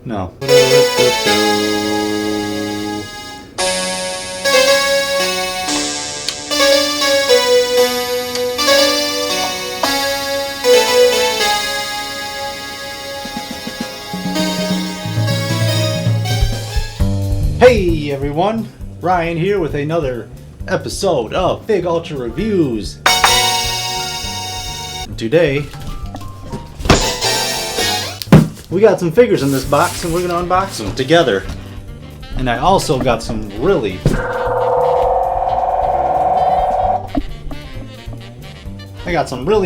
No. Hey everyone, Ryan here with another episode of Big Ultra Reviews. Today, we got some figures in this box and we're going to unbox them together. And I also got some really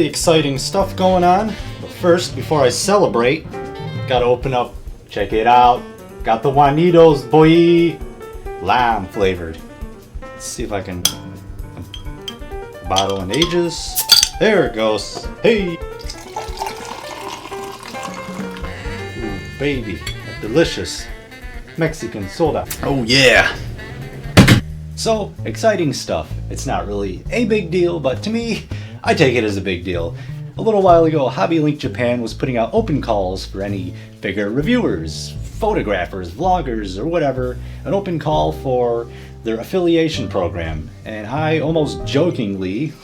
exciting stuff going on. But first, before I celebrate, gotta open up, check it out. Got the Juanitos, boy! Lime flavored. Let's see if I can... Bottle and ages. There it goes. Hey! Ooh, baby. A delicious Mexican soda. Oh yeah! So, exciting stuff. It's not really a big deal, but to me, I take it as a big deal. A little while ago, Hobby Link Japan was putting out open calls for any figure reviewers, photographers, vloggers, or whatever, an open call for their affiliation program. And I almost jokingly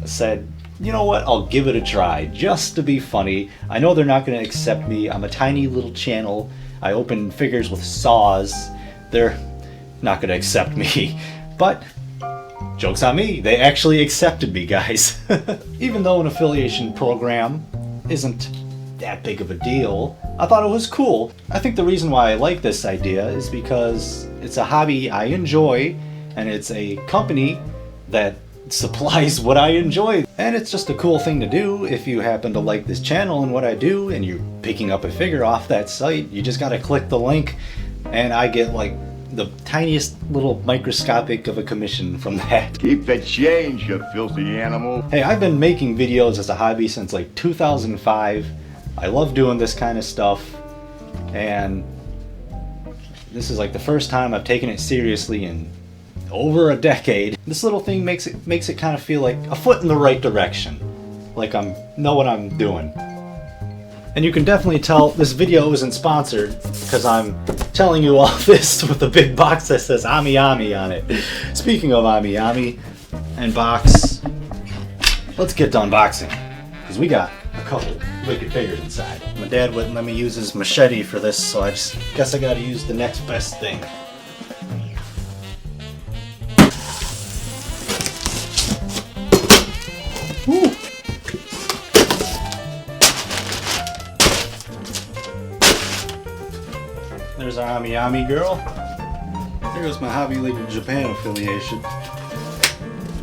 said, you know what, I'll give it a try, just to be funny. I know they're not going to accept me. I'm a tiny little channel. I open figures with saws. They're not going to accept me. But joke's on me, they actually accepted me, guys. Even though an affiliation program isn't that big of a deal, I thought it was cool. I think the reason why I like this idea is because it's a hobby I enjoy, and it's a company that supplies what I enjoy. And it's just a cool thing to do if you happen to like this channel and what I do, and you're picking up a figure off that site. You just gotta click the link, and I get like the tiniest little microscopic of a commission from that. Keep the change, you filthy animal. Hey, I've been making videos as a hobby since like 2005. I love doing this kind of stuff, and this is like the first time I've taken it seriously in over a decade. This little thing makes it kind of feel like a foot in the right direction, like I know what I'm doing. And you can definitely tell this video isn't sponsored because I'm telling you all this with a big box that says Ami Ami on it. Speaking of Ami Ami and box, let's get to unboxing, because we got a couple wicked figures inside. My dad wouldn't let me use his machete for this, so I just guess I gotta use the next best thing. Woo. There's our Ami Ami girl. Here's my Hobby Link Japan affiliation.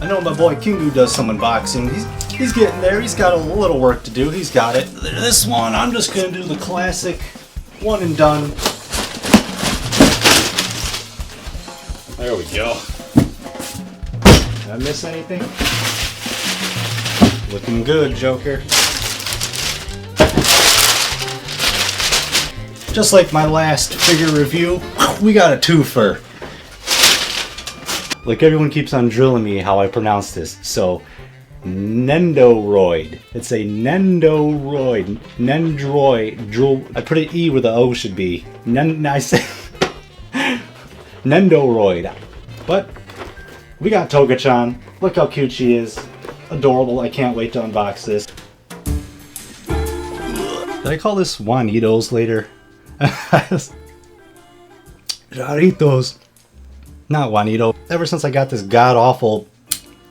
I know my boy Kingu does some unboxing. He's getting there. He's got a little work to do. He's got it. This one, I'm just going to do the classic one and done. There we go. Did I miss anything? Looking good, Joker. Just like my last figure review, we got a twofer. Like everyone keeps on drilling me how I pronounce this, so Nendoroid. It's a Nendoroid. Nendroid. I put an E where the O should be. I say Nendoroid. But we got Toga-chan. Look how cute she is. Adorable. I can't wait to unbox this. Did I call this Juanitos later? Raritos. Not Juanito. Ever since I got this god-awful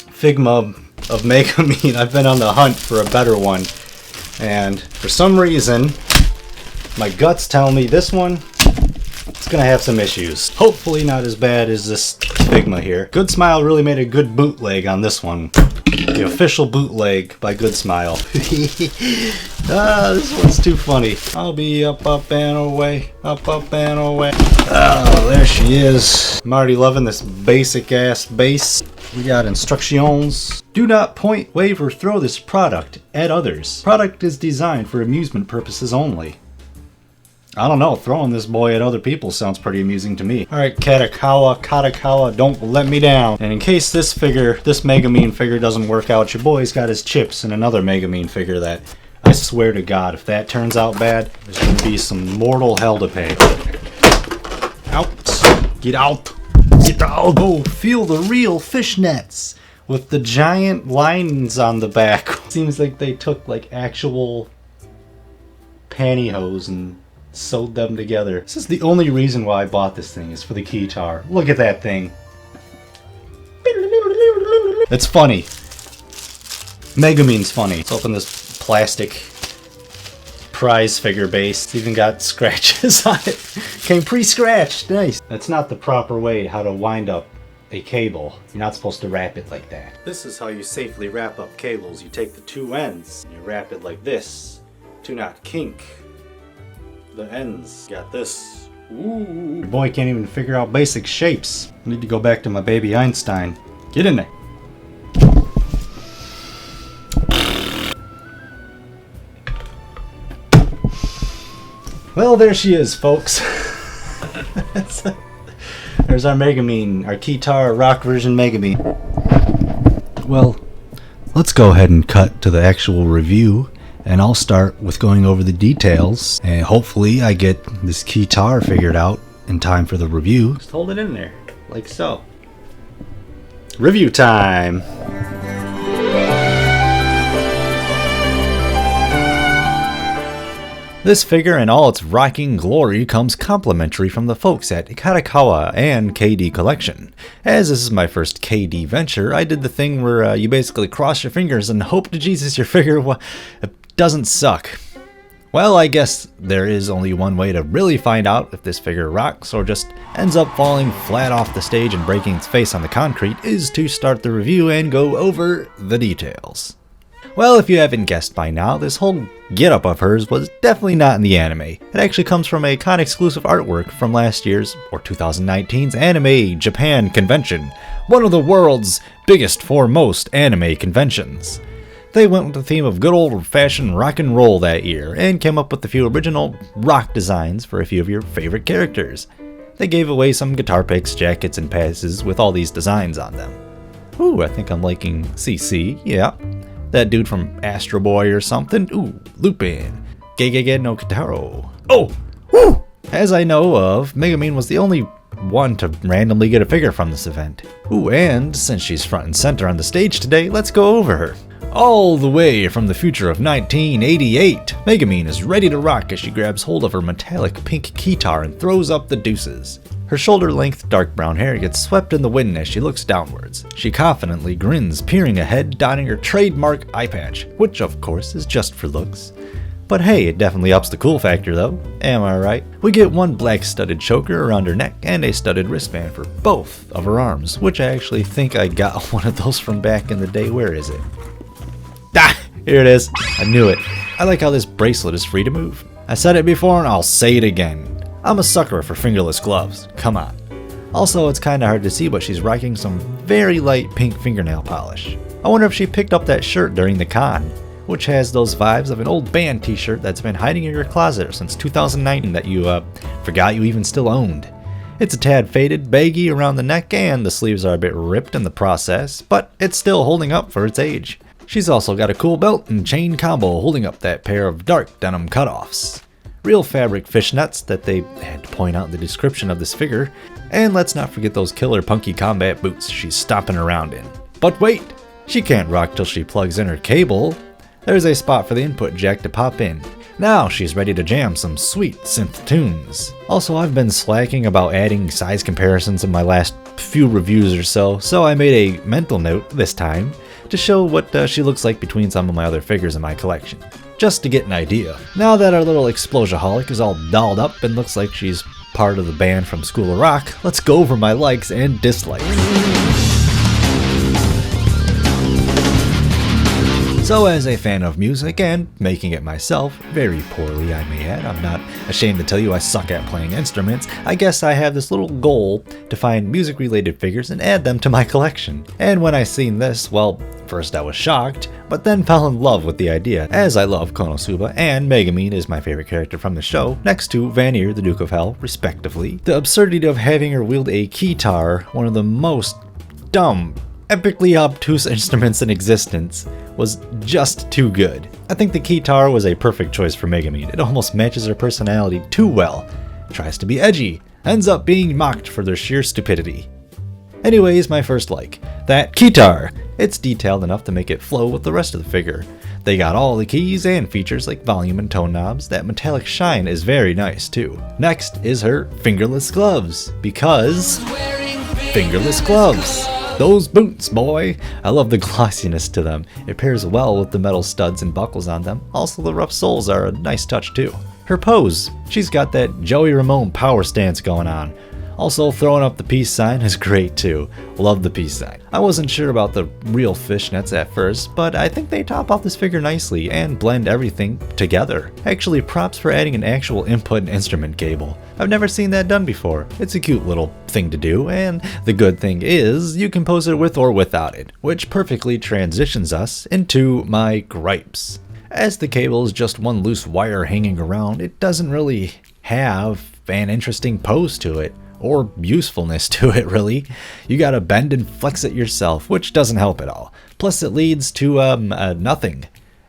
Figma of Megumin, I've been on the hunt for a better one. And for some reason, my guts tell me this one, it's gonna have some issues. Hopefully not as bad as this Figma here. Good Smile really made a good bootleg on this one. The official bootleg by Good Smile. This one's too funny. I'll be up and away, up and away. Oh, there she is. I'm already loving this basic ass base. We got instructions. Do not point, wave, or throw this product at others. Product is designed for amusement purposes only. I don't know, throwing this boy at other people sounds pretty amusing to me. Alright, Kadokawa, don't let me down. And in case this Megumin figure doesn't work out, your boy's got his chips and another Megumin figure that I swear to God, if that turns out bad, there's gonna be some mortal hell to pay. Out! Get out! Get out! Oh, feel the real fishnets with the giant lines on the back. Seems like they took like actual pantyhose and sewed them together. This is the only reason why I bought this thing, is for the Keytar. Look at that thing. It's funny. Megumin's funny. Let's open this plastic prize figure base. It's even got scratches on it. Came pre-scratched. Nice. That's not the proper way how to wind up a cable. You're not supposed to wrap it like that. This is how you safely wrap up cables. You take the two ends and you wrap it like this to not kink the ends. Got this. Ooh. Your boy can't even figure out basic shapes. I need to go back to my baby Einstein. Get in there. Well, there she is, folks. There's our Megumin, our Keytar rock version Megumin. Well, let's go ahead and cut to the actual review, and I'll start with going over the details, and hopefully I get this Keytar figured out in time for the review. Just hold it in there, like so. Review time! This figure in all its rocking glory comes complimentary from the folks at Kadokawa and KD Collection. As this is my first KD venture, I did the thing where you basically cross your fingers and hope to Jesus your figure doesn't suck. Well, I guess there is only one way to really find out if this figure rocks or just ends up falling flat off the stage and breaking its face on the concrete, is to start the review and go over the details. Well, if you haven't guessed by now, this whole getup of hers was definitely not in the anime. It actually comes from a con-exclusive artwork from last year's, or 2019's, Anime Japan Convention, one of the world's biggest, foremost anime conventions. They went with the theme of good old-fashioned rock and roll that year, and came up with a few original rock designs for a few of your favorite characters. They gave away some guitar picks, jackets, and passes with all these designs on them. Ooh, I think I'm liking CC, yeah. That dude from Astro Boy or something. Ooh, Lupin. Gegege no Kitaro. Oh! Woo! As I know of, Megumin was the only one to randomly get a figure from this event. Ooh, and since she's front and center on the stage today, let's go over her. All the way from the future of 1988, Megumin is ready to rock as she grabs hold of her metallic pink Keytar and throws up the deuces. Her shoulder-length dark brown hair gets swept in the wind as she looks downwards. She confidently grins, peering ahead, donning her trademark eye patch, which of course is just for looks. But hey, it definitely ups the cool factor though, am I right? We get one black studded choker around her neck and a studded wristband for both of her arms, which I actually think I got one of those from back in the day. Where is it? Ah, here it is. I knew it. I like how this bracelet is free to move. I said it before and I'll say it again. I'm a sucker for fingerless gloves, come on. Also, it's kinda hard to see, but she's rocking some very light pink fingernail polish. I wonder if she picked up that shirt during the con, which has those vibes of an old band t-shirt that's been hiding in your closet since 2019 that you forgot you even still owned. It's a tad faded, baggy around the neck, and the sleeves are a bit ripped in the process, but it's still holding up for its age. She's also got a cool belt and chain combo holding up that pair of dark denim cutoffs. Real fabric fishnets that they had to point out in the description of this figure, and let's not forget those killer punky combat boots she's stomping around in. But wait, she can't rock till she plugs in her cable. There's a spot for the input jack to pop in. Now she's ready to jam some sweet synth tunes. Also, I've been slacking about adding size comparisons in my last few reviews or so I made a mental note this time to show what she looks like between some of my other figures in my collection. Just to get an idea. Now that our little explosionaholic is all dolled up and looks like she's part of the band from School of Rock, let's go over my likes and dislikes. So as a fan of music and making it myself, very poorly I may add, I'm not ashamed to tell you I suck at playing instruments, I guess I have this little goal to find music related figures and add them to my collection. And when I seen this, well, first I was shocked, but then fell in love with the idea, as I love KonoSuba and Megumin is my favorite character from the show, next to Vanir, the Duke of Hell, respectively. The absurdity of having her wield a Keytar, one of the most dumb, epically obtuse instruments in existence, was just too good. I think the Keytar was a perfect choice for Megumin. It almost matches her personality too well. Tries to be edgy, ends up being mocked for their sheer stupidity. Anyways, my first like. That Keytar! It's detailed enough to make it flow with the rest of the figure. They got all the keys and features like volume and tone knobs. That metallic shine is very nice too. Next is her fingerless gloves, because fingerless gloves! Those boots, boy! I love the glossiness to them. It pairs well with the metal studs and buckles on them. Also, the rough soles are a nice touch too. Her pose, she's got that Joey Ramone power stance going on. Also, throwing up the peace sign is great too. Love the peace sign. I wasn't sure about the real fishnets at first, but I think they top off this figure nicely and blend everything together. Actually, props for adding an actual input and instrument cable. I've never seen that done before. It's a cute little thing to do, and the good thing is you can pose it with or without it, which perfectly transitions us into my gripes. As the cable is just one loose wire hanging around, it doesn't really have an interesting pose to it. Or usefulness to it, really. You gotta bend and flex it yourself, which doesn't help at all. Plus it leads to nothing.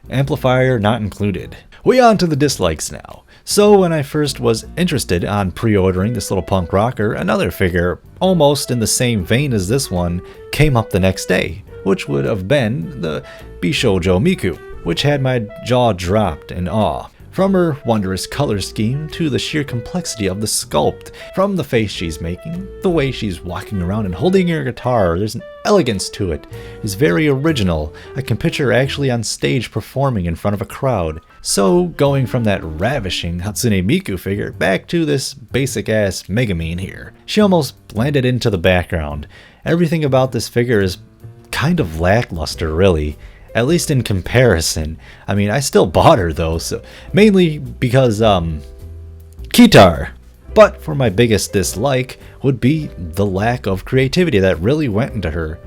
Amplifier not included. We on to the dislikes now. So when I first was interested on pre-ordering this little punk rocker, another figure, almost in the same vein as this one, came up the next day, which would have been the Bishoujo Miku, which had my jaw dropped in awe. From her wondrous color scheme to the sheer complexity of the sculpt, from the face she's making, the way she's walking around and holding her guitar, there's an elegance to it. It's very original. I can picture her actually on stage performing in front of a crowd. So going from that ravishing Hatsune Miku figure back to this basic ass Megumin here. She almost blended into the background. Everything about this figure is kind of lackluster, really. At least in comparison. I mean, I still bought her though, so mainly because, Keytar. But for my biggest dislike would be the lack of creativity that really went into her.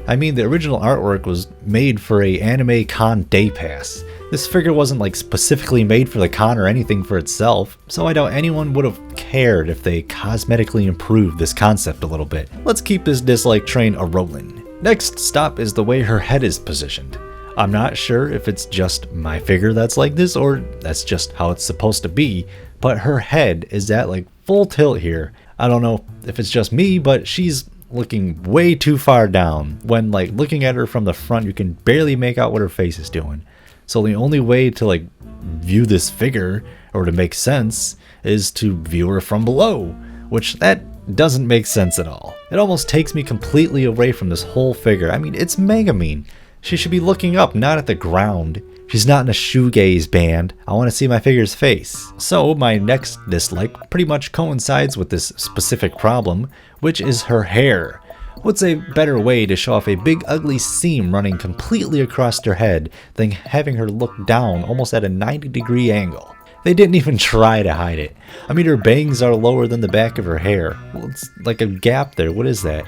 I mean, the original artwork was made for a anime con day pass. This figure wasn't like specifically made for the con or anything for itself, so I doubt anyone would have cared if they cosmetically improved this concept a little bit. Let's keep this dislike train a-rollin'. Next stop is the way her head is positioned. I'm not sure if it's just my figure that's like this or that's just how it's supposed to be, but her head is at like full tilt here. I don't know if it's just me, but she's looking way too far down. When like looking at her from the front, you can barely make out what her face is doing. So the only way to like view this figure or to make sense is to view her from below, which that doesn't make sense at all. It almost takes me completely away from this whole figure. I mean, it's Megumin. She should be looking up, not at the ground. She's not in a shoegaze band. I want to see my figure's face. So my next dislike pretty much coincides with this specific problem, which is her hair. What's a better way to show off a big ugly seam running completely across her head than having her look down almost at a 90-degree angle? They didn't even try to hide it. I mean, her bangs are lower than the back of her hair. Well, it's like a gap there. What is that?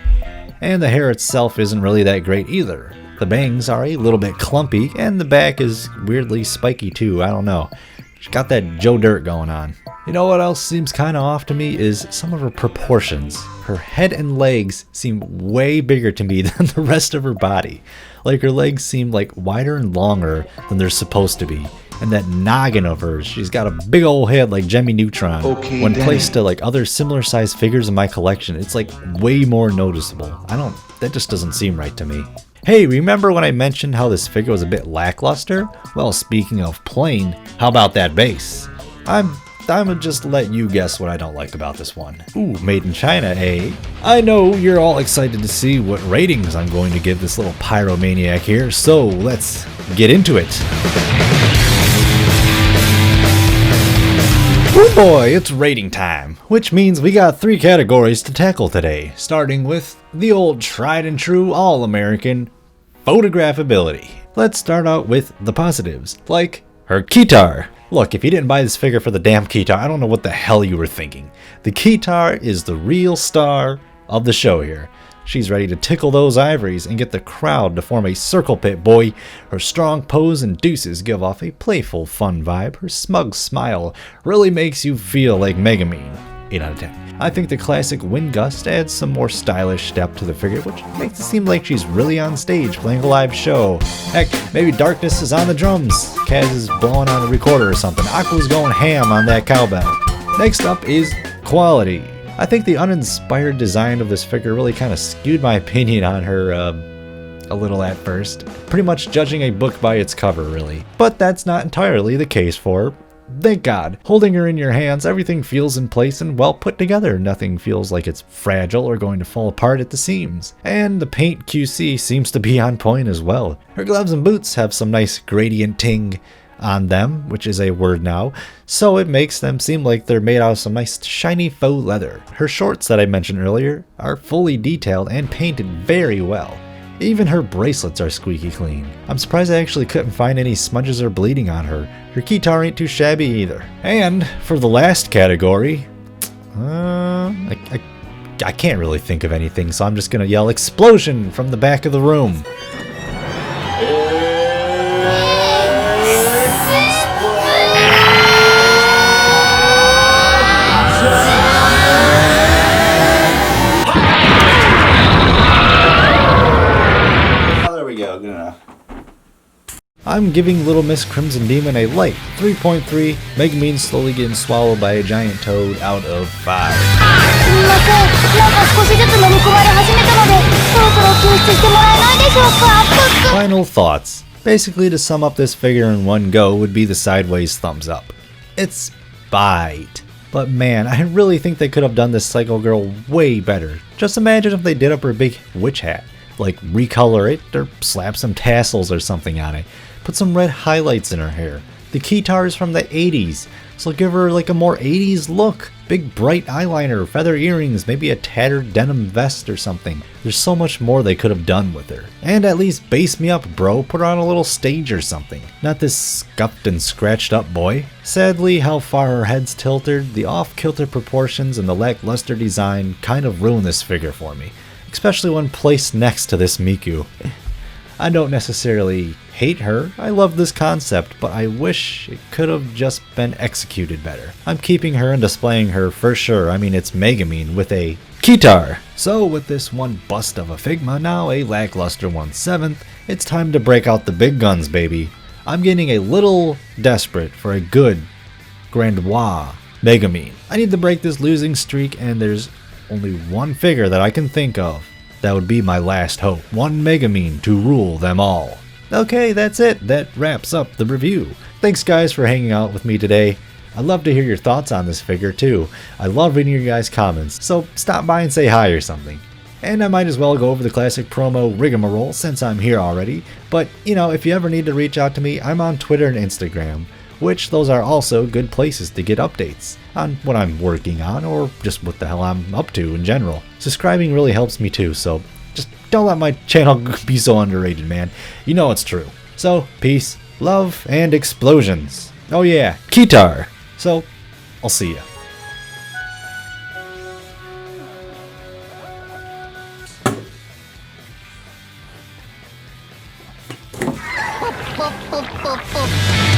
And the hair itself isn't really that great either. The bangs are a little bit clumpy, and the back is weirdly spiky too. I don't know. She's got that Joe Dirt going on. You know what else seems kind of off to me is some of her proportions. Her head and legs seem way bigger to me than the rest of her body. Like her legs seem like wider and longer than they're supposed to be. And that noggin of hers, she's got a big old head like Jemmy Neutron. Okay, when placed to like other similar sized figures in my collection, it's like way more noticeable. That just doesn't seem right to me. Hey, remember when I mentioned how this figure was a bit lackluster? Well, speaking of plain, how about that base? I'm gonna just let you guess what I don't like about this one. Ooh, made in China, eh? I know you're all excited to see what ratings I'm going to give this little pyromaniac here, so let's get into it. Oh boy, it's rating time, which means we got 3 categories to tackle today, starting with the old tried and true all-American photographability. Let's start out with the positives, like her Keytar. Look, if you didn't buy this figure for the damn Keytar, I don't know what the hell you were thinking. The Keytar is the real star of the show here. She's ready to tickle those ivories and get the crowd to form a circle pit, boy. Her strong pose and deuces give off a playful, fun vibe. Her smug smile really makes you feel like Megumin. 8 out of 10. I think the classic wind gust adds some more stylish depth to the figure, which makes it seem like she's really on stage playing a live show. Heck, maybe Darkness is on the drums, Kaz is blowing on a recorder or something, Aqua's going ham on that cowbell. Next up is quality. I think the uninspired design of this figure really kind of skewed my opinion on her a little at first. Pretty much judging a book by its cover, really. But that's not entirely the case for her. Thank God. Holding her in your hands, everything feels in place and well put together. Nothing feels like it's fragile or going to fall apart at the seams. And the paint QC seems to be on point as well. Her gloves and boots have some nice gradient ting on them, which is a word now, so it makes them seem like they're made out of some nice shiny faux leather. Her shorts that I mentioned earlier are fully detailed and painted very well. Even her bracelets are squeaky clean. I'm surprised I actually couldn't find any smudges or bleeding on her. Her Keytar ain't too shabby either. And for the last category, I can't really think of anything, so I'm just gonna yell explosion from the back of the room. I'm giving Little Miss Crimson Demon a light 3.3, Megumin slowly getting swallowed by a giant toad out of 5. Final thoughts. Basically, to sum up this figure in one go would be the sideways thumbs up. It's bite. But man, I really think they could have done this Psycho Girl way better. Just imagine if they did up her big witch hat. Like recolor it or slap some tassels or something on it. Put some red highlights in her hair. The Keytar is from the 80s, so give her like a more 80s look. Big bright eyeliner, feather earrings, maybe a tattered denim vest or something. There's so much more they could have done with her. And at least base me up, bro. Put her on a little stage or something. Not this scuffed and scratched up boy. Sadly, how far her head's tilted, the off-kilter proportions, and the lackluster design kind of ruin this figure for me. Especially when placed next to this Miku. I don't necessarily hate her, I love this concept, but I wish it could have just been executed better. I'm keeping her and displaying her for sure. I mean, it's Megumin with a Keytar. So with this one bust of a Figma, now a lackluster 1/7, it's time to break out the big guns, baby. I'm getting a little desperate for a good Grandois Megumin. I need to break this losing streak, and there's only one figure that I can think of that would be my last hope. One Megumin to rule them all. Okay, that's it. That wraps up the review. Thanks guys for hanging out with me today. I'd love to hear your thoughts on this figure too. I love reading your guys' comments, so stop by and say hi or something. And I might as well go over the classic promo rigmarole since I'm here already. But, you know, if you ever need to reach out to me, I'm on Twitter and Instagram, which those are also good places to get updates on what I'm working on or just what the hell I'm up to in general. Subscribing really helps me too, so just don't let my channel be so underrated, man. You know it's true. So, peace, love, and explosions. Oh yeah, Keytar. So, I'll see ya. Pop, pop, pop, pop.